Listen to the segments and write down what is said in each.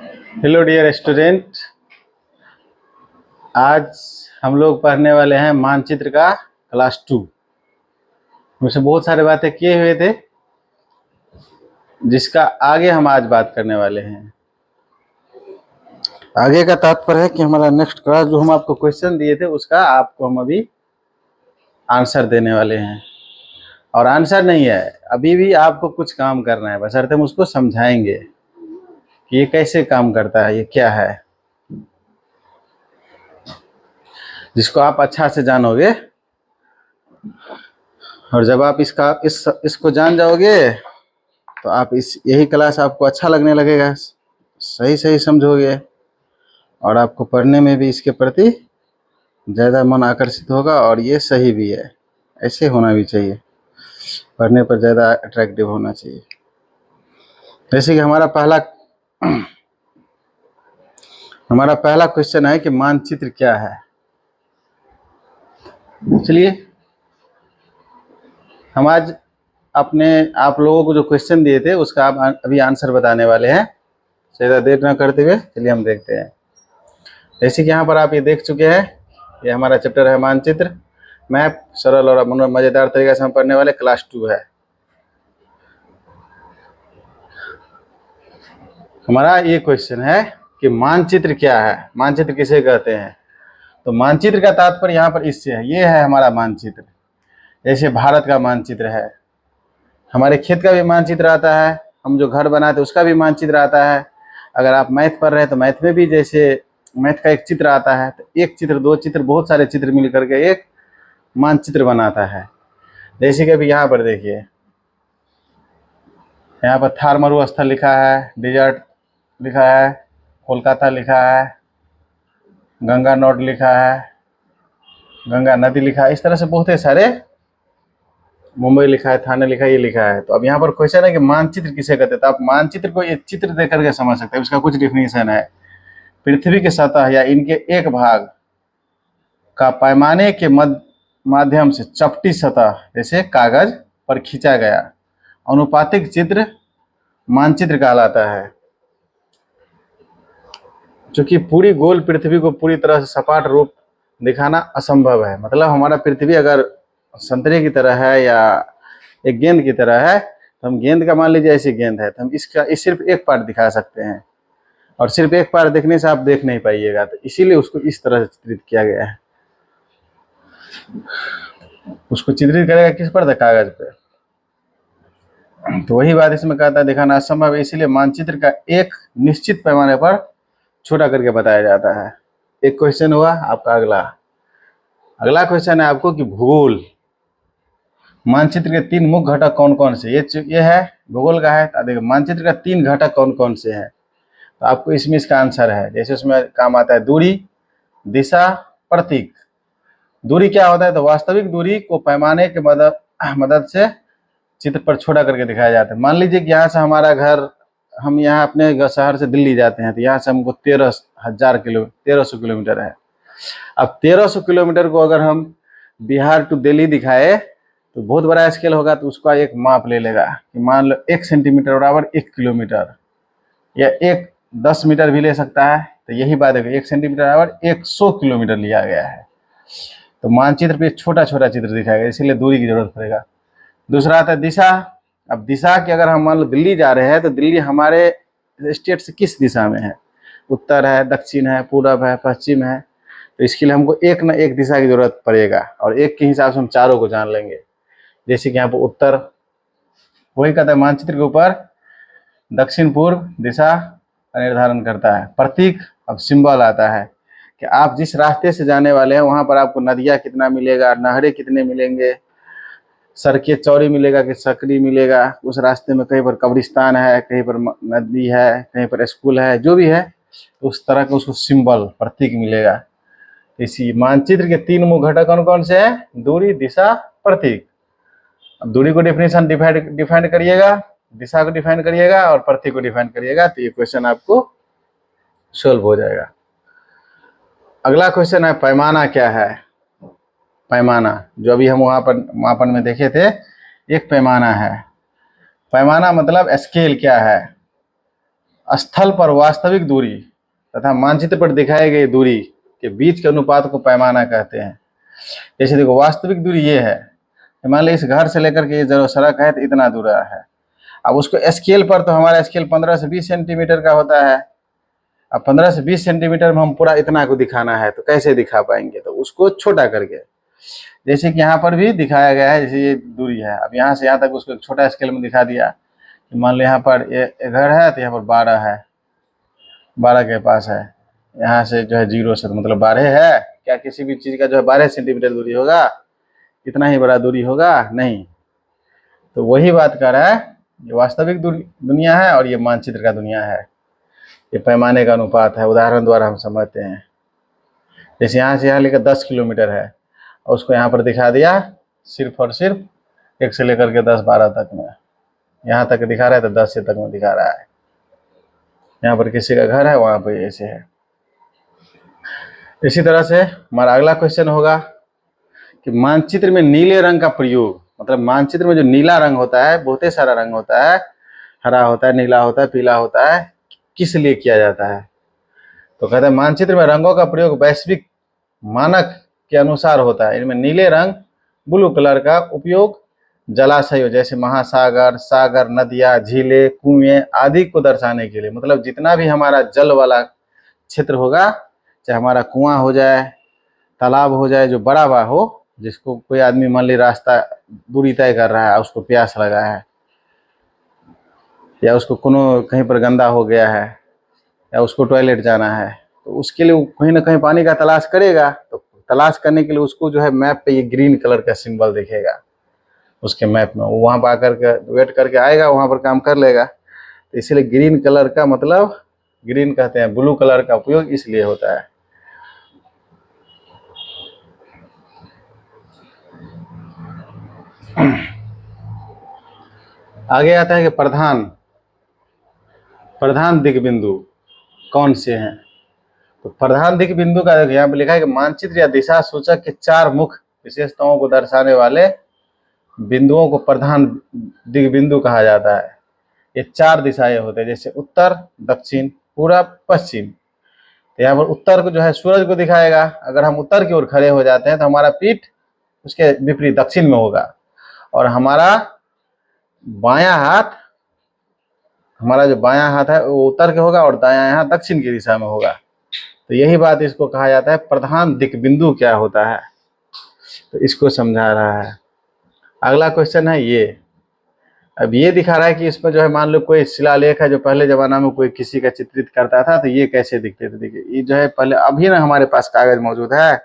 Hello dear student. आज हम लोग पढ़ने वाले हैं मानचित्र का क्लास 2। मुझसे बहुत सारे बातें किए हुए थे, जिसका आगे हम आज बात करने वाले हैं। आगे का तात्पर्य है कि हमारा नेक्स्ट क्लास जो हम आपको क्वेश्चन दिए थे उसका आपको हम अभी आंसर देने वाले हैं। और आंसर नहीं है, अभी भी आपको कुछ काम करना है, बशर्ते हम उसको समझाएंगे कि ये कैसे काम करता है, ये क्या है, जिसको आप अच्छा से जानोगे। और जब आप इसको जान जाओगे तो आप यही क्लास आपको अच्छा लगने लगेगा, सही समझोगे और आपको पढ़ने में भी इसके प्रति ज़्यादा मन आकर्षित होगा। और ये सही भी है, ऐसे होना भी चाहिए, पढ़ने पर ज़्यादा अट्रैक्टिव होना चाहिए। जैसे कि हमारा पहला क्वेश्चन है कि मानचित्र क्या है। चलिए हम आज आप लोगों को जो क्वेश्चन दिए थे उसका आप अभी आंसर बताने वाले हैं। ज़्यादा देर न करते हुए चलिए हम देखते हैं। जैसे कि यहाँ पर आप ये देख चुके हैं, ये हमारा चैप्टर है मानचित्र मैप। सरल और मज़ेदार तरीके से हम पढ़ने वाले क्लास 2 है। हमारा ये क्वेश्चन है कि मानचित्र क्या है, मानचित्र किसे कहते हैं। तो मानचित्र का तात्पर्य यहाँ पर इससे है, ये है हमारा मानचित्र। जैसे भारत का मानचित्र है, हमारे खेत का भी मानचित्र आता है, हम जो घर बनाते उसका भी मानचित्र आता है। अगर आप मैथ पढ़ रहे हैं तो मैथ में भी जैसे मैथ का एक चित्र आता है, तो एक चित्र, दो चित्र, बहुत सारे चित्र मिल करके एक मानचित्र बनाता है। जैसे कि अभी यहाँ पर देखिए, यहाँ पर थार मरुस्थल लिखा है, डिजर्ट लिखा है, कोलकाता लिखा है, गंगा नोड लिखा है, गंगा नदी लिखा है, इस तरह से बहुत सारे, मुंबई लिखा है, थाने लिखा है, ये लिखा है। तो अब यहाँ पर क्वेश्चन है कि मानचित्र किसे कहते हैं। तो आप मानचित्र को ये चित्र देख करके समझ सकते हैं। इसका कुछ डिफिनीशन है, पृथ्वी की सतह या इनके एक भाग का पैमाने के माध्यम से चपटी सतह जैसे कागज पर खींचा गया अनुपातिक चित्र मानचित्र कहलाता है। क्योंकि पूरी गोल पृथ्वी को पूरी तरह से सपाट रूप दिखाना असंभव है। मतलब हमारा पृथ्वी अगर संतरे की तरह है या एक गेंद की तरह है, तो हम गेंद का मान लीजिए ऐसी गेंद है, तो हम इस सिर्फ एक पार्ट दिखा सकते हैं, और सिर्फ एक पार्ट देखने से आप देख नहीं पाइएगा। तो इसीलिए उसको इस तरह से चित्रित किया गया है। उसको चित्रित करेगा किस पर, था कागज पे। तो वही बात इसमें कहता है, दिखाना असंभव है, इसीलिए मानचित्र का एक निश्चित पैमाने पर छोटा करके बताया जाता है। एक क्वेश्चन हुआ आपका। अगला क्वेश्चन है आपको कि भूगोल, मानचित्र के 3 मुख्य घटक कौन कौन से। ये है भूगोल का है। देखिए मानचित्र का 3 घटक कौन कौन से हैं, तो आपको इसमें इसका आंसर है। जैसे उसमें काम आता है दूरी, दिशा, प्रतीक। दूरी क्या होता है, तो वास्तविक दूरी को पैमाने के मदद से चित्र पर छोटा करके दिखाया जाता है। मान लीजिए कि यहाँ से हमारा घर, हम यहाँ अपने शहर से दिल्ली जाते हैं, तो यहाँ से हमको 1300 किलोमीटर है। अब 1300 किलोमीटर को अगर हम बिहार टू दिल्ली दिखाए तो बहुत बड़ा स्केल होगा, तो उसका एक माप ले लेगा कि मान लो 1 सेंटीमीटर बराबर 1 किलोमीटर, या 10 मीटर भी ले सकता है। तो यही बात है, 1 सेंटीमीटर बराबर 100 किलोमीटर लिया गया है। तो मानचित्र पे छोटा छोटा चित्र दिखाएगा, इसीलिए दूरी की जरूरत पड़ेगा। दूसरा आता है दिशा। अब दिशा की अगर हम मान लो दिल्ली जा रहे हैं, तो दिल्ली हमारे स्टेट से किस दिशा में है, उत्तर है, दक्षिण है, पूरब है, पश्चिम है। तो इसके लिए हमको एक न एक दिशा की जरूरत पड़ेगा, और एक के हिसाब से हम चारों को जान लेंगे। जैसे कि यहाँ पर उत्तर, वही कहता है मानचित्र के ऊपर दक्षिण पूर्व दिशा का निर्धारण करता है। प्रतीक, अब सिंबल आता है कि आप जिस रास्ते से जाने वाले हैं वहां पर आपको नदियाँ कितना मिलेगा, नहरें कितने मिलेंगे, सड़कें चौड़ी मिलेगा कि सकरी मिलेगा, उस रास्ते में कहीं पर कब्रिस्तान है, कहीं पर नदी है, कहीं पर स्कूल है, जो भी है उस तरह का उसको सिंबल, प्रतीक मिलेगा। इसी मानचित्र के 3 मुख्य घटक कौन कौन से हैं, दूरी, दिशा, प्रतीक। अब दूरी को डिफाइन करिएगा, दिशा को डिफाइन करिएगा और प्रतीक को डिफाइन करिएगा, तो ये क्वेश्चन आपको सोल्व हो जाएगा। अगला क्वेश्चन है पैमाना क्या है। पैमाना जो अभी हम वहाँ पर मापन में देखे थे, एक पैमाना है। पैमाना मतलब स्केल क्या है। स्थल पर वास्तविक दूरी तथा मानचित्र पर दिखाई गई दूरी के बीच के अनुपात को पैमाना कहते हैं। जैसे देखो, वास्तविक दूरी ये है, मान लो इस घर से लेकर के ये जो सड़क है तो इतना दूर है। अब उसको स्केल पर, तो हमारा स्केल 15 से 20 सेंटीमीटर का होता है। अब 15 से 20 सेंटीमीटर में हम पूरा इतना को दिखाना है, तो कैसे दिखा पाएंगे? तो उसको छोटा करके, जैसे कि यहाँ पर भी दिखाया गया है, जैसे ये दूरी है, अब यहाँ से यहाँ तक उसको एक छोटा स्केल में दिखा दिया। मान लो यहाँ पर ये घर है, तो यहाँ पर 12 है, 12 के पास है। यहाँ से जो है 0 से, तो मतलब 12 है। क्या किसी भी चीज़ का जो है 12 सेंटीमीटर दूरी होगा? इतना ही बड़ा दूरी होगा? नहीं। तो वही बात कर रहा है, ये वास्तविक दुनिया है और ये मानचित्र का दुनिया है। ये पैमाने का अनुपात है, उदाहरण द्वारा हम समझते हैं। जैसे यहाँ से यहाँ लेकर 10 किलोमीटर है और उसको यहाँ पर दिखा दिया सिर्फ और सिर्फ 1 से लेकर के 10-12 तक में। यहाँ तक दिखा रहा है तो 10 से तक में दिखा रहा है। यहाँ पर किसी का घर है, वहाँ पर ऐसे है। इसी तरह से हमारा अगला क्वेश्चन होगा कि मानचित्र में नीले रंग का प्रयोग, मतलब मानचित्र में जो नीला रंग होता है, बहुत ही सारा रंग होता है, हरा होता है, नीला होता है, पीला होता है, किस लिए किया जाता है? तो कहते हैं मानचित्र में रंगों का प्रयोग वैश्विक मानक के अनुसार होता है। इनमें नीले रंग, ब्लू कलर का उपयोग जलाशयों जैसे महासागर, सागर, नदियाँ, झीलें, कुएं आदि को दर्शाने के लिए, मतलब जितना भी हमारा जल वाला क्षेत्र होगा, चाहे हमारा कुआं हो जाए, तालाब हो जाए, जो बड़ा बड़ा हो, जिसको कोई आदमी मान ली रास्ता दूरी तय कर रहा है, उसको प्यास लगा है, या उसको कहीं पर गंदा हो गया है, या उसको टॉयलेट जाना है, तो उसके लिए वो कहीं ना कहीं पानी का तलाश करेगा। तो तलाश करने के लिए उसको जो है मैप पे ये ग्रीन कलर का सिंबल दिखेगा उसके मैप में, वो वहाँ पर आकर के वेट करके आएगा, वहाँ पर काम कर लेगा। तो इसलिए ग्रीन कलर का मतलब, ग्रीन कहते हैं, ब्लू कलर का उपयोग इसलिए होता है। आगे आता है कि प्रधान दिक बिंदु कौन से हैं? तो प्रधान दिक बिंदु का यहाँ पे लिखा है कि मानचित्र या दिशा सूचक के 4 मुख्य विशेषताओं को दर्शाने वाले बिंदुओं को प्रधान दिक बिंदु कहा जाता है। ये 4 दिशाएं होते हैं, जैसे उत्तर, दक्षिण, पूरब, पश्चिम। तो यहाँ पर उत्तर को जो है सूरज को दिखाएगा। अगर हम उत्तर की ओर खड़े हो जाते हैं तो हमारा पीठ उसके विपरीत दक्षिण में होगा, और हमारा जो बायां हाथ है वो उत्तर के होगा और दायां यहाँ दक्षिण की दिशा में होगा। तो यही बात इसको कहा जाता है प्रधान दिक बिंदु क्या होता है, तो इसको समझा रहा है। अगला क्वेश्चन है ये। अब ये दिखा रहा है कि इसमें जो है मान लो कोई शिलालेख है जो पहले जमाना में कोई किसी का चित्रित करता था, तो ये कैसे दिखते थे। देखिए ये जो है पहले, अभी ना हमारे पास कागज मौजूद है,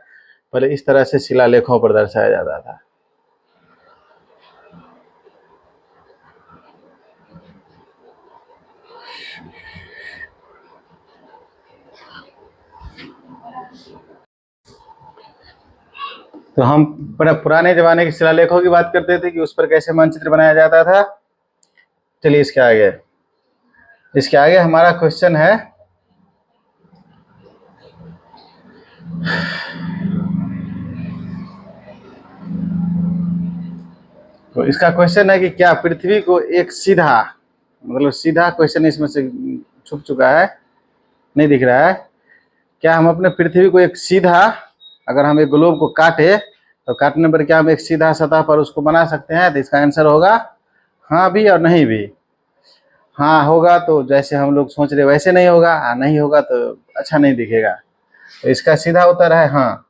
पहले इस तरह से शिलालेखों पर दर्शाया जाता था। तो हम पुराने जमाने के शिलालेखों की बात करते थे कि उस पर कैसे मानचित्र बनाया जाता था। चलिए इसके आगे हमारा क्वेश्चन है, तो इसका क्वेश्चन है कि क्या पृथ्वी को एक सीधा, मतलब सीधा क्वेश्चन इसमें से छुप चुका है, नहीं दिख रहा है। क्या हम अपने पृथ्वी को एक सीधा, अगर हम एक ग्लोब को काटे तो काटने पर क्या हम एक सीधा सतह पर उसको बना सकते हैं? तो इसका आंसर होगा हाँ भी और नहीं भी। हाँ होगा तो जैसे हम लोग सोच रहे वैसे नहीं होगा, नहीं होगा तो अच्छा नहीं दिखेगा। तो इसका सीधा उत्तर है हाँ।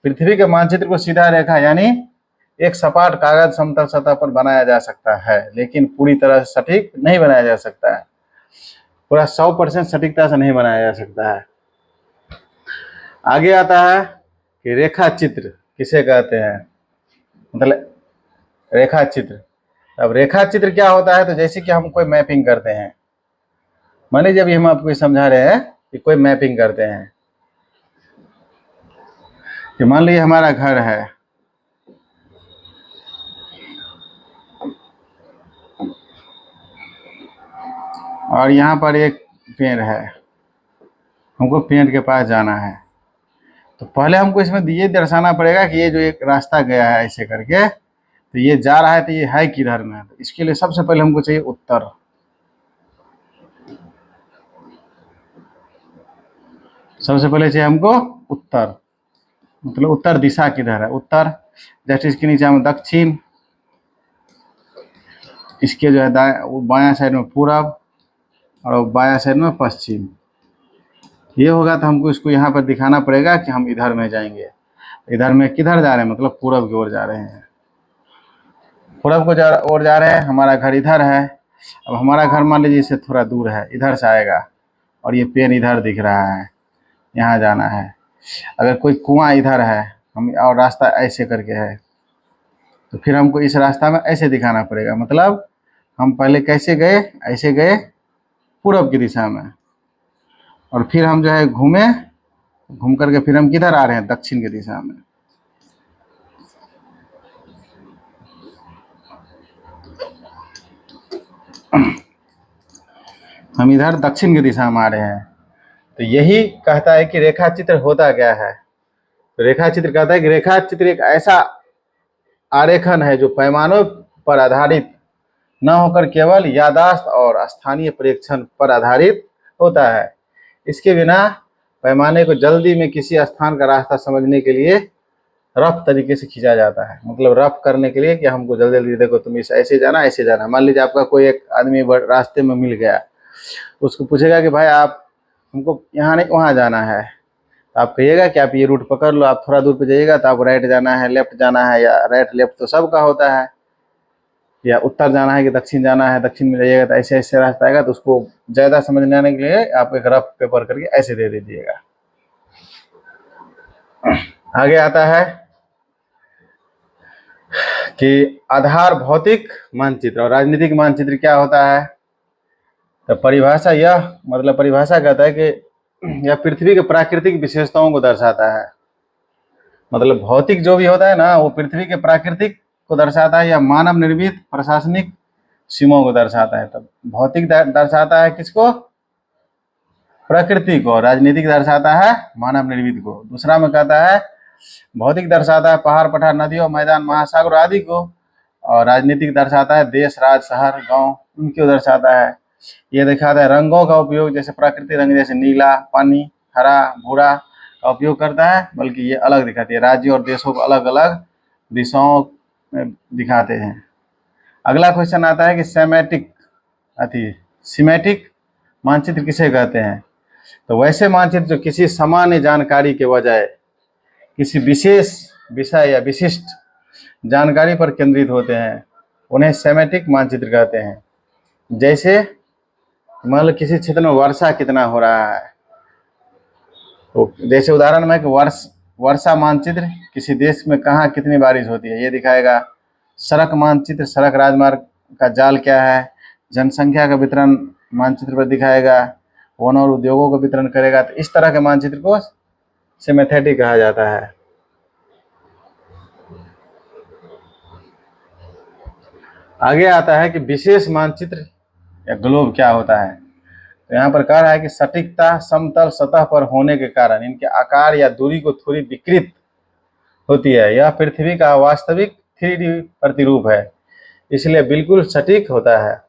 पृथ्वी के मानचित्र को सीधा रेखा यानी एक सपाट कागज समतल सतह पर बनाया जा सकता है, लेकिन पूरी तरह से सटीक नहीं बनाया जा सकता है। पूरा 100% सटीकता से नहीं बनाया जा सकता है। आगे आता है कि रेखा चित्र किसे कहते हैं, मतलब रेखा चित्र। अब रेखा चित्र क्या होता है? तो जैसे कि हम कोई मैपिंग करते हैं, मान लीजिए अभी हम आपको समझा रहे हैं कि कोई मैपिंग करते हैं कि मान लीजिए हमारा घर है, और यहाँ पर एक पेड़ है, हमको पेड़ के पास जाना है। तो पहले हमको इसमें ये दर्शाना पड़ेगा कि ये जो एक रास्ता गया है ऐसे करके, तो ये जा रहा है, तो ये है किधर में। तो इसके लिए सबसे पहले हमको चाहिए उत्तर। सबसे पहले चाहिए हमको उत्तर, मतलब उत्तर दिशा किधर है, उत्तर। जस्ट इसके नीचे हम दक्षिण, इसके जो है बायां साइड में पूरब और बायां साइड में पश्चिम। ये होगा तो हमको इसको यहाँ पर दिखाना पड़ेगा कि हम इधर में जाएंगे। इधर में किधर जा रहे हैं, मतलब पूरब की ओर जा रहे हैं, पूरब को ओर जा रहे हैं। हमारा घर इधर है। अब हमारा घर मान लीजिए इससे थोड़ा दूर है, इधर से आएगा और ये पेन इधर दिख रहा है, यहाँ जाना है। अगर कोई कुआं इधर है हम और रास्ता ऐसे करके है, तो फिर हमको इस रास्ता में ऐसे दिखाना पड़ेगा। मतलब हम पहले कैसे गए, ऐसे गए पूरब की दिशा में, और फिर हम जो है घूम करके फिर हम किधर आ रहे हैं, दक्षिण की दिशा में। हम इधर दक्षिण की दिशा में आ रहे हैं। तो यही कहता है कि रेखा चित्र होता क्या है। तो रेखा चित्र कहता है कि रेखा चित्र एक ऐसा आरेखन है जो पैमानों पर आधारित न होकर केवल याददाश्त और स्थानीय प्रेक्षण पर आधारित होता है। इसके बिना पैमाने को जल्दी में किसी स्थान का रास्ता समझने के लिए रफ तरीके से खींचा जाता है। मतलब रफ करने के लिए कि हमको जल्दी जल्दी, देखो तुम इस ऐसे जाना, ऐसे जाना। मान लीजिए आपका कोई एक आदमी रास्ते में मिल गया, उसको पूछेगा कि भाई आप हमको यहाँ नहीं वहाँ जाना है, तो आप कहिएगा कि आप ये रूट पकड़ लो, आप थोड़ा दूर पे जाइएगा तो आप राइट जाना है, लेफ्ट जाना है, या राइट लेफ्ट तो सबका होता है, या उत्तर जाना है कि दक्षिण जाना है, दक्षिण में जाइएगा तो ऐसे ऐसे रास्ता आएगा। तो उसको ज़्यादा समझने आने के लिए आप एक रफ पेपर करके ऐसे दे दीजिएगा। आगे आता है कि आधार भौतिक मानचित्र और राजनीतिक मानचित्र क्या होता है। तो परिभाषा यह, मतलब परिभाषा कहता है कि यह पृथ्वी के प्राकृतिक विशेषताओं को दर्शाता है। मतलब भौतिक जो भी होता है ना, वो पृथ्वी के प्राकृतिक को दर्शाता है या मानव निर्मित प्रशासनिक सीमाओं को दर्शाता है। तो भौतिक दर्शाता है किसको, प्रकृति को। राजनीतिक दर्शाता है मानव निर्मित को। दूसरा में कहता है भौतिक दर्शाता है पहाड़ पठार नदियों मैदान महासागर आदि को, और राजनीतिक दर्शाता है देश राज्य शहर गांव उनको दर्शाता है। ये दिखाता है रंगों का उपयोग, जैसे प्राकृतिक रंग जैसे नीला, पानी, हरा, भूरा का उपयोग करता है, बल्कि ये अलग दिखाती है। राज्यों और देशों को अलग अलग दिशाओं में दिखाते हैं। अगला क्वेश्चन आता है कि सीमेटिक मानचित्र किसे कहते हैं। तो वैसे मानचित्र जो किसी सामान्य जानकारी के बजाय किसी विशेष विषय या विशिष्ट जानकारी पर केंद्रित होते हैं, उन्हें सेमेटिक मानचित्र कहते हैं। जैसे मान लो किसी क्षेत्र में वर्षा कितना हो रहा है, तो जैसे उदाहरण में कि वर्षा मानचित्र किसी देश में कहाँ कितनी बारिश होती है ये दिखाएगा। सड़क मानचित्र सड़क राजमार्ग का जाल क्या है। जनसंख्या का वितरण मानचित्र पर दिखाएगा। वन और उद्योगों का वितरण करेगा। तो इस तरह के मानचित्र को सिमेथेटिक कहा जाता है। आगे आता है कि विशेष मानचित्र या ग्लोब क्या होता है। तो यहाँ पर कह रहा है कि सटीकता समतल सतह पर होने के कारण इनके आकार या दूरी को थोड़ी विकृत होती है। यह पृथ्वी का वास्तविक 3D प्रतिरूप है, इसलिए बिल्कुल सटीक होता है।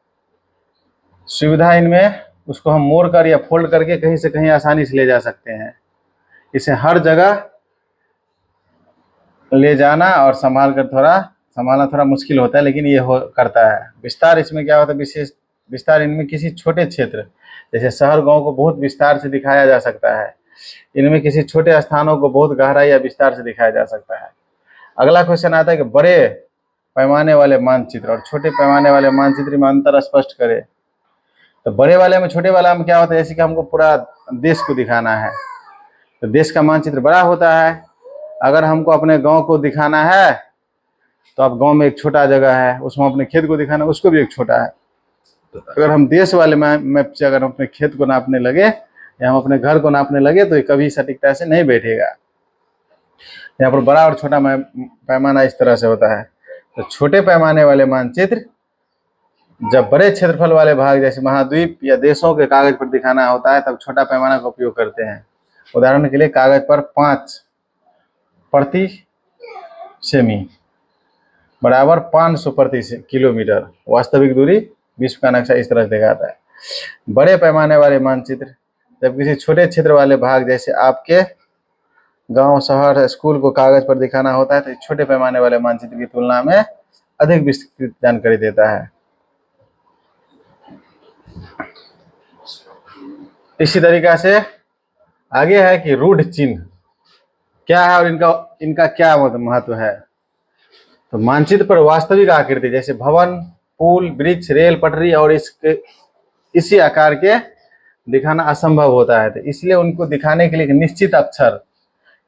सुविधा इनमें उसको हम मोड़ कर या फोल्ड करके कहीं से कहीं आसानी से ले जा सकते हैं। इसे हर जगह ले जाना और संभालना थोड़ा मुश्किल होता है, लेकिन ये करता है। विस्तार इसमें क्या होता है, विशेष विस्तार इनमें किसी छोटे क्षेत्र जैसे शहर गांव को बहुत विस्तार से दिखाया जा सकता है। इनमें किसी छोटे स्थानों को बहुत गहराई या विस्तार से दिखाया जा सकता है। अगला क्वेश्चन आता है कि बड़े पैमाने वाले मानचित्र और छोटे पैमाने वाले मानचित्र में अंतर स्पष्ट करें। तो बड़े वाले में छोटे वाला में क्या होता है, जैसे कि हमको पूरा देश को दिखाना है तो देश का मानचित्र बड़ा होता है। अगर हमको अपने गांव को दिखाना है तो अब गांव में एक छोटा जगह है, उसमें अपने खेत को दिखाना है, उसको भी एक छोटा है। तो अगर हम देश वाले मैप से अगर हम अपने खेत को नापने लगे या हम अपने घर को नापने लगे तो ये कभी सटीकता से नहीं बैठेगा। यहाँ पर बड़ा और छोटा पैमाना इस तरह से होता है। तो छोटे पैमाने वाले मानचित्र जब बड़े क्षेत्रफल वाले भाग जैसे महाद्वीप या देशों के कागज पर दिखाना होता है तब छोटा पैमाना का उपयोग करते हैं। उदाहरण के लिए कागज पर 5 प्रति सेमी बराबर 500 प्रति किलोमीटर वास्तविक दूरी विश्व का नक्शा इस तरह से दिखाता है। बड़े पैमाने वाले मानचित्र जब किसी छोटे क्षेत्र वाले भाग जैसे आपके गांव, शहर, स्कूल को कागज पर दिखाना होता है तो छोटे पैमाने वाले मानचित्र की तुलना में अधिक विस्तृत जानकारी देता है। इसी तरीका से आगे है कि रूढ़ चिन्ह क्या है और इनका इनका क्या महत्व है। तो मानचित्र पर वास्तविक आकृति जैसे भवन, पुल, वृक्ष, रेल पटरी और इसी आकार के दिखाना असंभव होता है, तो इसलिए उनको दिखाने के लिए एक निश्चित अक्षर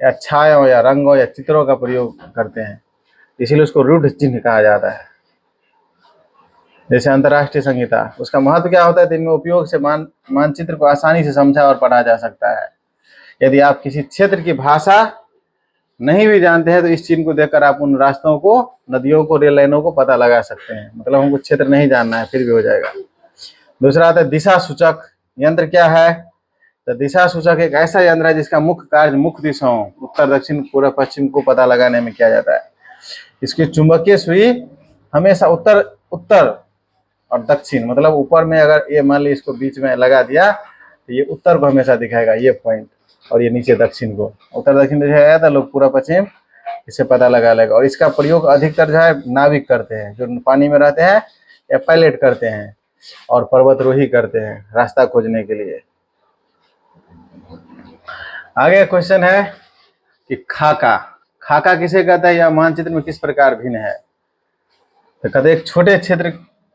या छाया या रंगों या चित्रों का प्रयोग करते हैं, इसीलिए उसको रूढ़ चिन्ह कहा जाता है। जैसे अंतर्राष्ट्रीय संहिता, उसका महत्व क्या होता है, तो इनमें उपयोग से मानचित्र को आसानी से समझा और पढ़ा जा सकता है। यदि आप किसी क्षेत्र की भाषा नहीं भी जानते हैं तो इस चिन्ह को देखकर आप उन रास्तों को, नदियों को, रेल लाइनों को पता लगा सकते हैं। मतलब हमको क्षेत्र नहीं जानना है फिर भी हो जाएगा। दूसरा आता है दिशा सूचक यंत्र। क्या है, तो दिशा सूचक एक ऐसा यंत्र है जिसका मुख्य कार्य मुख्य दिशाओं उत्तर, दक्षिण, पूर्व, पश्चिम को पता लगाने में किया जाता है। इसकी चुंबकीय सुई हमेशा उत्तर उत्तर और दक्षिण, मतलब ऊपर में अगर ये मान ली इसको बीच में लगा दिया तो ये उत्तर को हमेशा दिखाएगा, ये पॉइंट, और ये नीचे दक्षिण को। उत्तर दक्षिण दिखाया तो लोग पूरा पश्चिम इसे पता लगा लेगा। और इसका प्रयोग अधिकतर जो है नाविक करते हैं, जो पानी में रहते हैं, या पायलट करते हैं और पर्वतरोही करते हैं रास्ता खोजने के लिए। आगे क्वेश्चन है कि खाका, खाका किसे कहता है या मानचित्र में किस प्रकार भिन्न है। तो कहते एक छोटे क्षेत्र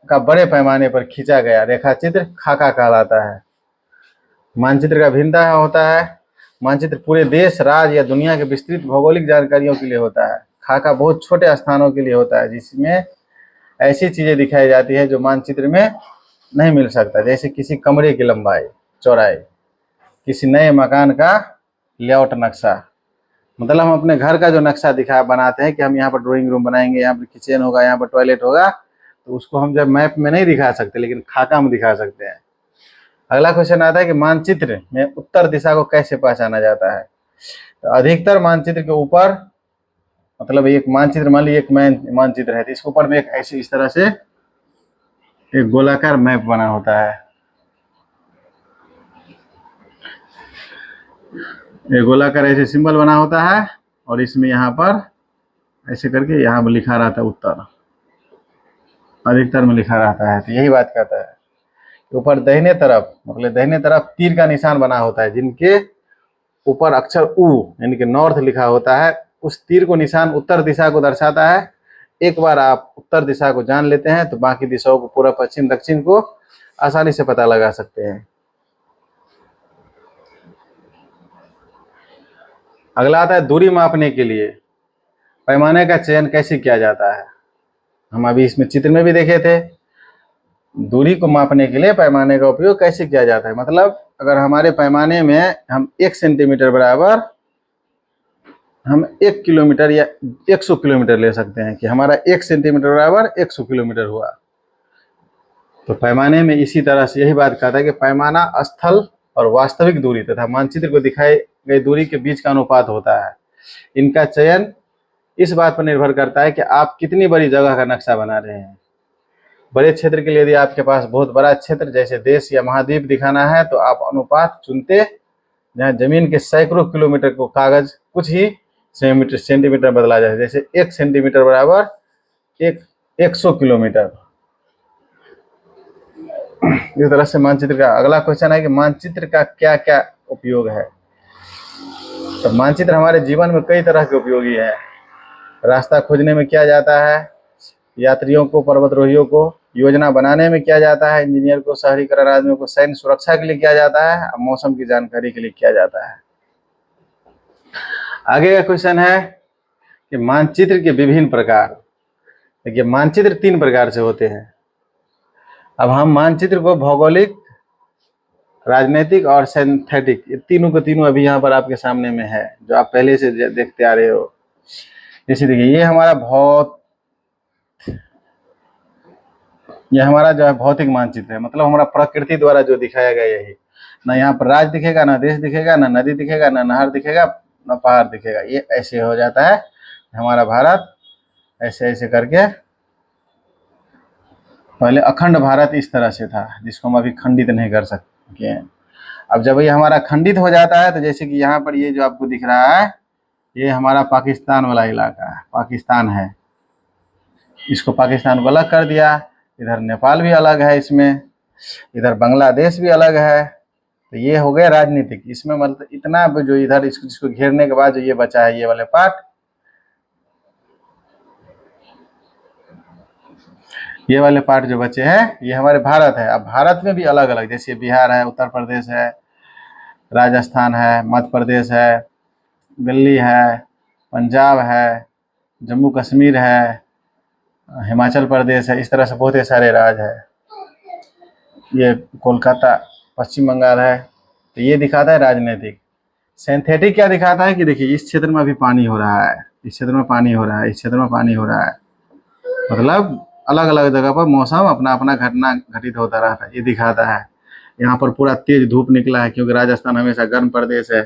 का बड़े पैमाने पर खींचा गया रेखाचित्र खाका कहलाता है। मानचित्र का भिन्नता होता है, मानचित्र पूरे देश, राज्य या दुनिया के विस्तृत भौगोलिक जानकारियों के लिए होता है। खाका बहुत छोटे स्थानों के लिए होता है जिसमें ऐसी चीजें दिखाई जाती है जो मानचित्र में नहीं मिल सकता, जैसे किसी कमरे की लंबाई, चौड़ाई, किसी नए मकान का लेआउट नक्शा। मतलब हम अपने घर का जो नक्शा बनाते हैं कि हम यहाँ पर ड्राइंग रूम बनाएंगे, यहाँ पर किचन होगा, यहाँ पर टॉयलेट होगा, तो उसको हम जब मैप में नहीं दिखा सकते लेकिन खाका में दिखा सकते हैं। अगला क्वेश्चन आता है कि मानचित्र में उत्तर दिशा को कैसे पहचाना जाता है। तो अधिकतर मानचित्र के ऊपर, मतलब एक मानचित्र मान लीजिए एक मानचित्र है तो इसके ऊपर में एक ऐसे इस तरह से एक गोलाकार मैप बना होता है। एक गोलाकार ऐसे सिंबल बना होता है और इसमें यहाँ पर ऐसे करके यहाँ पर लिखा रहता है उत्तर, अधिकतर में लिखा रहता है। तो यही बात कहता है। ऊपर दाहिने तरफ, मतलब दाहिने तरफ तीर का निशान बना होता है, जिनके ऊपर अक्षर उ यानी कि नॉर्थ लिखा होता है। उस तीर को निशान उत्तर दिशा को दर्शाता है। एक बार आप उत्तर दिशा को जान लेते हैं तो बाकी दिशाओं को, पूर्व, पश्चिम, दक्षिण को आसानी से पता लगा सकते हैं। अगला आता है दूरी मापने के लिए पैमाने का चयन कैसे किया जाता है। हम अभी इसमें चित्र में भी देखे थे, दूरी को मापने के लिए पैमाने का उपयोग कैसे किया जाता है। मतलब अगर हमारे पैमाने में हम 1 सेंटीमीटर बराबर हम 1 किलोमीटर या 100 किलोमीटर ले सकते हैं कि हमारा 1 सेंटीमीटर बराबर 100 किलोमीटर हुआ। तो पैमाने में इसी तरह से यही बात कहता है कि पैमाना स्थल और वास्तविक दूरी तथा मानचित्र को दिखाई गई दूरी के बीच का अनुपात होता है। इनका चयन इस बात पर निर्भर करता है कि आप कितनी बड़ी जगह का नक्शा बना रहे हैं। बड़े क्षेत्र के लिए यदि आपके पास बहुत बड़ा क्षेत्र जैसे देश या महाद्वीप दिखाना है तो आप अनुपात चुनते जहाँ जमीन के सैकड़ों किलोमीटर को कागज कुछ ही सेंटीमीटर बदला जाए, जैसे 1 सेंटीमीटर बराबर 100 किलोमीटर। इस तरह से मानचित्र का। अगला क्वेश्चन है कि मानचित्र का क्या क्या उपयोग है। तो मानचित्र हमारे जीवन में कई तरह के उपयोगी है। रास्ता खोजने में किया जाता है, यात्रियों को, पर्वतरोहियों को योजना बनाने में किया जाता है, इंजीनियर को, शहरीकरण आदमियों को सैन्य सुरक्षा के लिए किया जाता है, मौसम की जानकारी के लिए किया जाता है। आगे का क्वेश्चन है कि मानचित्र के विभिन्न प्रकार। देखिए मानचित्र 3 प्रकार से होते हैं। अब हम मानचित्र को भौगोलिक, राजनीतिक और सिंथेटिक, ये तीनों के तीनों अभी यहाँ पर आपके सामने में है, जो आप पहले से देखते आ रहे हो। जैसे देखिए ये हमारा जो है भौतिक मानचित्र है, मतलब हमारा प्रकृति द्वारा जो दिखाया गया यही। ना यहाँ पर राज्य दिखेगा, ना देश दिखेगा, ना नदी दिखेगा, ना नहर दिखेगा, ना पहाड़ दिखेगा। ये ऐसे हो जाता है हमारा भारत, ऐसे ऐसे करके। पहले अखंड भारत इस तरह से था जिसको हम अभी खंडित नहीं कर सकते हैं। अब जब ये हमारा खंडित हो जाता है तो जैसे कि यहाँ पर ये जो आपको दिख रहा है, ये हमारा पाकिस्तान वाला इलाका है, पाकिस्तान है। इसको पाकिस्तान को अलग कर दिया। इधर नेपाल भी अलग है, इसमें इधर बांग्लादेश भी अलग है। तो ये हो गया राजनीतिक। इसमें मतलब इतना जो इधर इसको घेरने के बाद जो ये बचा है, ये वाले पार्ट, ये वाले पार्ट जो बचे हैं ये हमारे भारत है। अब भारत में भी अलग अलग, जैसे बिहार है, उत्तर प्रदेश है, राजस्थान है, मध्य प्रदेश है, दिल्ली है, पंजाब है, जम्मू कश्मीर है, हिमाचल प्रदेश है। इस तरह से बहुत ही सारे राज्य है। ये कोलकाता, पश्चिम बंगाल है। तो ये दिखाता है राजनीतिक। सिंथेटिक क्या दिखाता है कि देखिए इस क्षेत्र में अभी पानी हो रहा है, इस क्षेत्र में पानी हो रहा है, इस क्षेत्र में पानी हो रहा है। मतलब अलग अलग जगह पर मौसम अपना अपना घटना घटित होता रहता है, ये दिखाता है। यहाँ पर पूरा तेज धूप निकला है क्योंकि राजस्थान हमेशा गर्म प्रदेश है।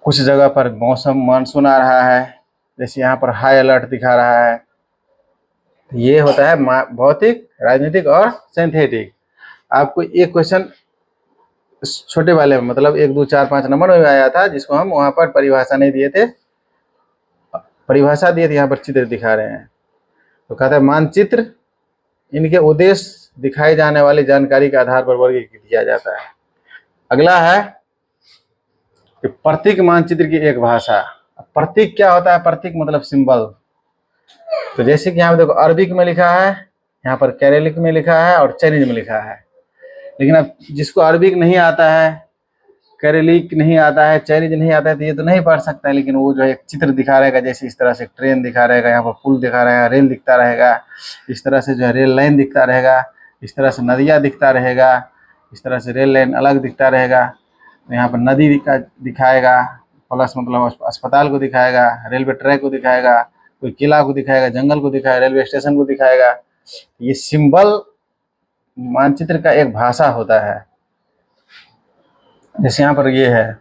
कुछ जगह पर मौसम मानसून आ रहा है, जैसे यहाँ पर हाई अलर्ट दिखा रहा है। ये होता है भौतिक, राजनीतिक और सिंथेटिक। आपको एक क्वेश्चन छोटे वाले में मतलब 1, 2, 4, 5 नंबर में आया था, जिसको हम वहाँ पर परिभाषा नहीं दिए थे, परिभाषा दिए थे, यहाँ पर चित्र दिखा रहे हैं। तो कहता है मानचित्र इनके उद्देश्य दिखाई जाने वाली जानकारी के आधार पर वर्गीकृत किया जाता है। अगला है कि प्रतीक मानचित्र की एक भाषा। प्रतीक क्या होता है? प्रतीक मतलब सिंबल। तो जैसे कि यहाँ देखो अरबिक में लिखा है, यहाँ पर कैरेलिक में लिखा है और चाइनीज में लिखा है। लेकिन अब जिसको अरबिक नहीं आता है, कैरेलिक नहीं आता है, चाइनीज नहीं आता है, तो ये तो नहीं पढ़ सकता है। लेकिन वो जो एक चित्र दिखा रहेगा, जैसे इस तरह से ट्रेन दिखा रहेगा, यहाँ पर पुल दिखा रहेगा, रेल दिखता रहेगा, इस तरह से जो है रेल लाइन दिखता रहेगा, इस तरह से नदियाँ दिखता रहेगा, इस तरह से रेल लाइन अलग दिखता रहेगा। तो यहाँ पर नदी का दिखाएगा, प्लस मतलब अस्पताल को दिखाएगा, रेलवे ट्रैक को दिखाएगा, कोई किला को दिखाएगा, जंगल को दिखाएगा, रेलवे स्टेशन को दिखाएगा। ये सिंबल मानचित्र का एक भाषा होता है। जैसे यहाँ पर ये है,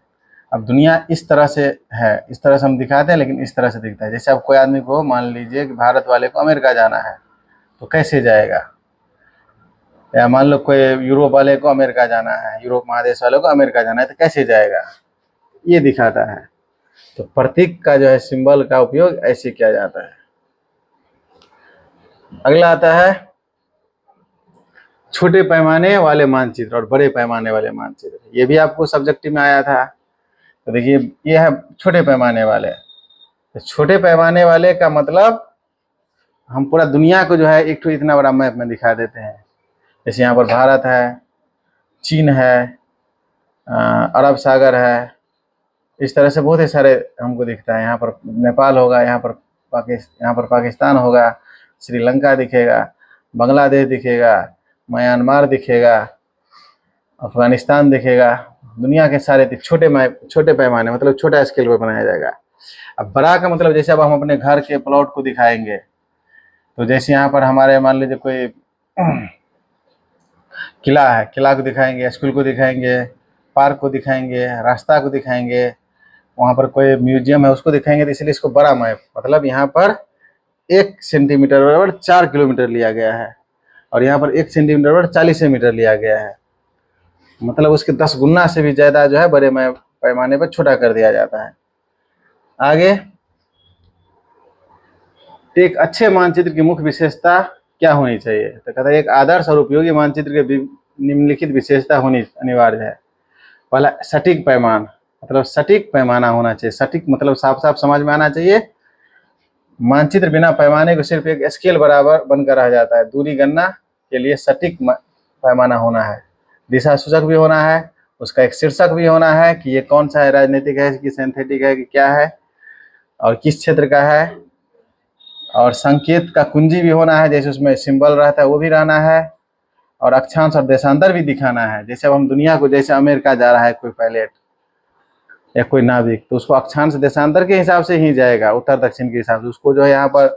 अब दुनिया इस तरह से है, इस तरह से हम दिखाते हैं, लेकिन इस तरह से दिखता है। जैसे अब कोई आदमी को मान लीजिए कि भारत वाले को अमेरिका जाना है, तो कैसे जाएगा? या मान लो कोई यूरोप वाले को अमेरिका जाना है, यूरोप महादेश वाले को अमेरिका जाना है, तो कैसे जाएगा? ये दिखाता है। तो प्रतीक का जो है सिंबल का उपयोग ऐसे किया जाता है। अगला आता है छोटे पैमाने वाले मानचित्र और बड़े पैमाने वाले मानचित्र। ये भी आपको सब्जेक्टिव में आया था। तो देखिए ये है छोटे पैमाने वाले। तो छोटे पैमाने वाले का मतलब हम पूरा दुनिया को जो है एक तो इतना बड़ा मैप में दिखा देते हैं। जैसे यहाँ पर भारत है, चीन है, अरब सागर है, इस तरह से बहुत ही सारे हमको दिखता है। यहाँ पर नेपाल होगा, यहाँ पर पाकिस्तान होगा, श्रीलंका दिखेगा, बांग्लादेश दिखेगा, म्यांमार दिखेगा, अफगानिस्तान दिखेगा। दुनिया के सारे छोटे पैमाने मतलब छोटा स्केल पर बनाया जाएगा। अब बड़ा का मतलब जैसे अब हम अपने घर के प्लॉट को दिखाएंगे, तो जैसे यहाँ पर हमारे मान लीजिए कोई किला है, किला को दिखाएंगे, स्कूल को दिखाएंगे, पार्क को दिखाएंगे, रास्ता को दिखाएंगे, वहाँ पर कोई म्यूजियम है उसको दिखाएंगे। तो इसलिए इसको बड़ा मैप मतलब यहाँ पर 1 सेंटीमीटर बराबर 4 किलोमीटर लिया गया है, और यहाँ पर 1 सेंटीमीटर बराबर 40 मीटर लिया गया है। मतलब उसके 10 गुना से भी ज़्यादा जो है बड़े पैमाने पर छोटा कर दिया जाता है। आगे एक अच्छे मानचित्र की मुख्य विशेषता क्या होनी चाहिए? तो कहता है एक आदर्श और उपयोगी मानचित्र के निम्नलिखित विशेषता होनी अनिवार्य है। पहला सटीक पैमान, मतलब सटीक पैमाना होना चाहिए। सटीक मतलब साफ साफ समझ में आना चाहिए। मानचित्र बिना पैमाने को सिर्फ एक स्केल बराबर बनकर रह जाता है। दूरी गणना के लिए सटीक पैमाना होना है, दिशा सूचक भी होना है, उसका एक शीर्षक भी होना है कि ये कौन सा है, राजनीतिक है कि सिंथेटिक है कि क्या है और किस क्षेत्र का है, और संकेत का कुंजी भी होना है, जैसे उसमें सिंबल रहता है वो भी रहना है, और अक्षांश और देशांतर भी दिखाना है। जैसे अब हम दुनिया को, जैसे अमेरिका जा रहा है कोई पायलट या कोई नाविक, तो उसको अक्षांश देशांतर के हिसाब से ही जाएगा, उत्तर दक्षिण के हिसाब से। उसको जो है यहाँ पर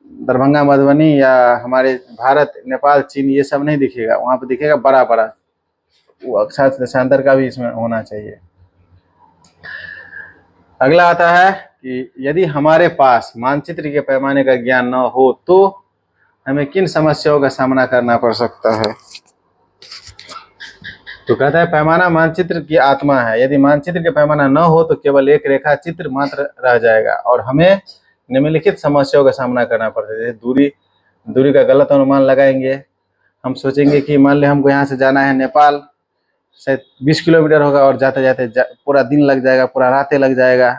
दरभंगा, मधुबनी या हमारे भारत, नेपाल, चीन ये सब नहीं दिखेगा, वहाँ पर दिखेगा बड़ा बड़ा। वो अक्षांश देशांतर का भी इसमें होना चाहिए। अगला आता है कि यदि हमारे पास मानचित्र के पैमाने का ज्ञान न हो तो हमें किन समस्याओं का सामना करना पड़ सकता है? तो कहता है पैमाना मानचित्र की आत्मा है, यदि मानचित्र के पैमाना न हो तो केवल एक रेखा चित्र मात्र रह जाएगा और हमें निम्नलिखित समस्याओं का सामना करना पड़ता है। जैसे दूरी का गलत अनुमान लगाएंगे। हम सोचेंगे कि मान लें हमको यहाँ से जाना है नेपाल, शायद 20 किलोमीटर होगा और जाते जाते पूरा दिन लग जाएगा, पूरा रातें लग जाएगा।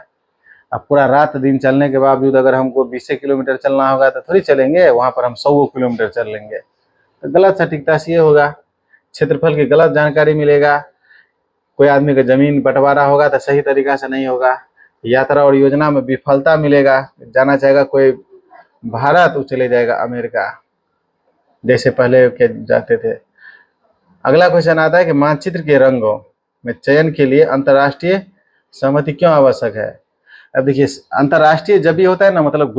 अब पूरा रात दिन चलने के बावजूद अगर हमको 20 किलोमीटर चलना होगा तो थोड़ी चलेंगे, वहाँ पर हम 100 किलोमीटर चल लेंगे। तो गलत सटीकता से ये होगा, क्षेत्रफल की गलत जानकारी मिलेगा। कोई आदमी का जमीन बंटवारा होगा तो सही तरीका से नहीं होगा। यात्रा और योजना में विफलता मिलेगा। जाना चाहेगा कोई भारत, वो चले जाएगा अमेरिका, जैसे पहले के जाते थे। अगला क्वेश्चन आता है कि मानचित्र के रंगों में चयन के लिए अंतर्राष्ट्रीय सहमति क्यों आवश्यक है। अब देखिए, अंतर्राष्ट्रीय जब भी होता है ना, मतलब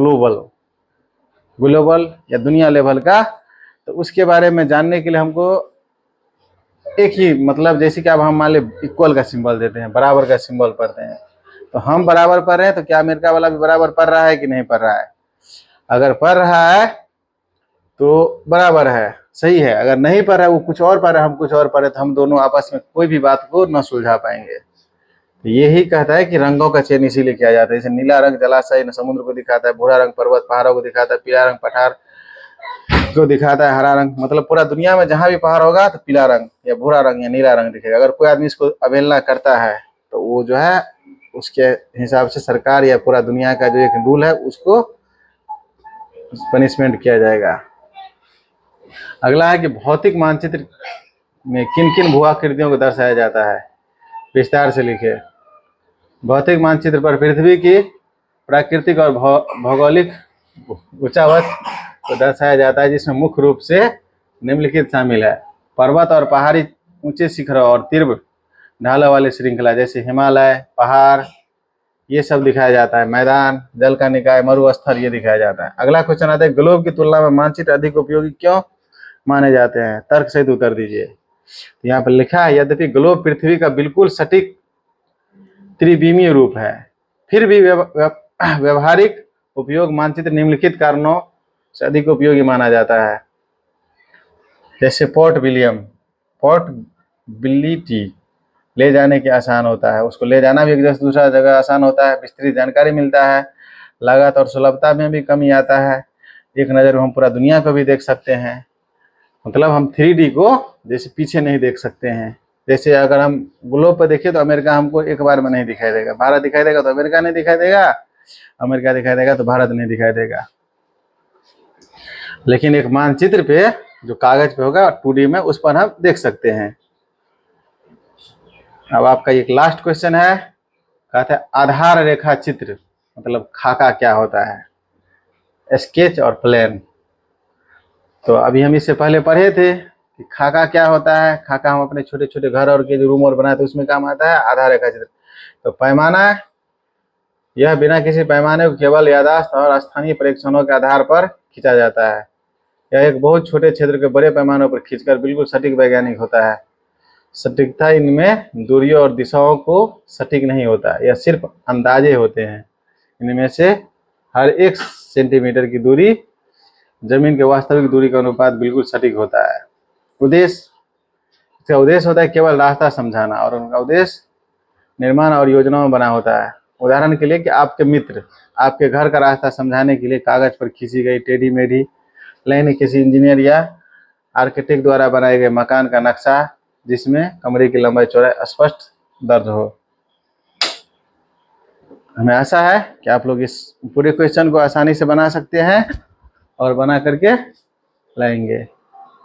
ग्लोबल या दुनिया लेवल का, तो उसके बारे में जानने के लिए हमको एक ही मतलब, जैसे कि अब हम मान ले इक्वल का सिंबल देते हैं, बराबर का सिंबल पढ़ते हैं, तो हम बराबर पढ़ रहे हैं तो क्या अमेरिका वाला भी बराबर पढ़ रहा है कि नहीं पढ़ रहा है। अगर पढ़ रहा है तो बराबर है, सही है। अगर नहीं पढ़ रहा है, वो कुछ और पढ़ रहा है, हम कुछ और पढ़ रहे, तो हम दोनों आपस में कोई भी बात को न सुलझा पाएंगे। तो यही कहता है कि रंगों का चयन इसीलिए किया जाता है। जैसे नीला रंग जलाशय न समुद्र को दिखाता है, भूरा रंग पर्वत पहाड़ों को दिखाता है, पीला रंग पठार को दिखाता है, हरा रंग मतलब पूरा दुनिया में जहां भी पहाड़ होगा तो पीला रंग या भूरा रंग या नीला रंग दिखेगा। अगर कोई आदमी इसको अवहेलना करता है तो वो जो है उसके हिसाब से सरकार या पूरा दुनिया का जो एक रूल है उसको पनिशमेंट किया जाएगा। अगला है कि भौतिक मानचित्र में किन किन भू आकृतियों को दर्शाया जाता है, विस्तार से लिखे। भौतिक मानचित्र पर पृथ्वी की प्राकृतिक और भौगोलिक ऊंचावत को दर्शाया जाता है, जिसमें मुख्य रूप से निम्नलिखित शामिल है। पर्वत और पहाड़ी ऊंचे शिखरों और तीव्र ढालों वाली श्रृंखला जैसे हिमालय, पहाड़, ये सब दिखाया जाता है। मैदान, जल का निकाय, मरुस्थल, ये दिखाया जाता है। अगला क्वेश्चन आता है, ग्लोब की तुलना में मानचित्र अधिक उपयोगी क्यों माने जाते हैं, तर्क सहित उत्तर दीजिए। तो यहाँ पर लिखा है, यद्यपि ग्लोब पृथ्वी का बिल्कुल सटीक त्रिविमीय रूप है, फिर भी व्यवहारिक उपयोग मानचित्र निम्नलिखित कारणों से अधिक उपयोगी माना जाता है। जैसे पोर्टेबिलिटी, ले जाने के आसान होता है, उसको ले जाना भी एक जगह से दूसरा जगह आसान होता है। विस्तृत जानकारी मिलता है, लागत और सुलभता में भी कमी आता है। एक नज़र में हम पूरा दुनिया को भी देख सकते हैं, मतलब हम 3D को जैसे पीछे नहीं देख सकते हैं। जैसे अगर हम ग्लोब पर देखें तो अमेरिका हमको एक बार में नहीं दिखाई देगा, भारत दिखाई देगा तो अमेरिका नहीं दिखाई देगा, अमेरिका दिखाई देगा तो भारत नहीं दिखाई देगा। लेकिन एक मानचित्र पे जो कागज पे होगा 2D में, उस पर हम देख सकते हैं। अब आपका एक लास्ट क्वेश्चन है, कहता है आधार रेखा चित्र मतलब खाका क्या होता है, स्केच और प्लान। तो अभी हम इससे पहले पढ़े थे कि खाका क्या होता है। खाका हम अपने छोटे छोटे घर और के जो रूम और बनाए तो उसमें काम आता है। आधार रेखा चित्र तो पैमाना, यह बिना किसी पैमाने को केवल याददाश्त और स्थानीय परीक्षणों के आधार पर खींचा जाता है। यह एक बहुत छोटे क्षेत्र के बड़े पैमानों पर खींचकर बिल्कुल सटीक वैज्ञानिक होता है। सटीकता इनमें दूरियों और दिशाओं को सटीक नहीं होता, यह सिर्फ अंदाजे होते हैं। इनमें से हर 1 सेंटीमीटर की दूरी जमीन के वास्तविक दूरी का अनुपात बिल्कुल सटीक होता है। इसका उद्देश्य होता है केवल रास्ता समझाना, और उनका उद्देश्य निर्माण और योजनाओं बना होता है। उदाहरण के लिए कि आपके मित्र आपके घर का रास्ता समझाने के लिए कागज पर खींची गई टेढ़ी मेढ़ी लाइन किसी इंजीनियर या आर्किटेक्ट द्वारा बनाए गए मकान का नक्शा, जिसमें कमरे की लंबाई चौड़ाई स्पष्ट दर्ज हो। हमें आशा है कि आप लोग इस पूरे क्वेश्चन को आसानी से बना सकते हैं और बना करके लाएंगे।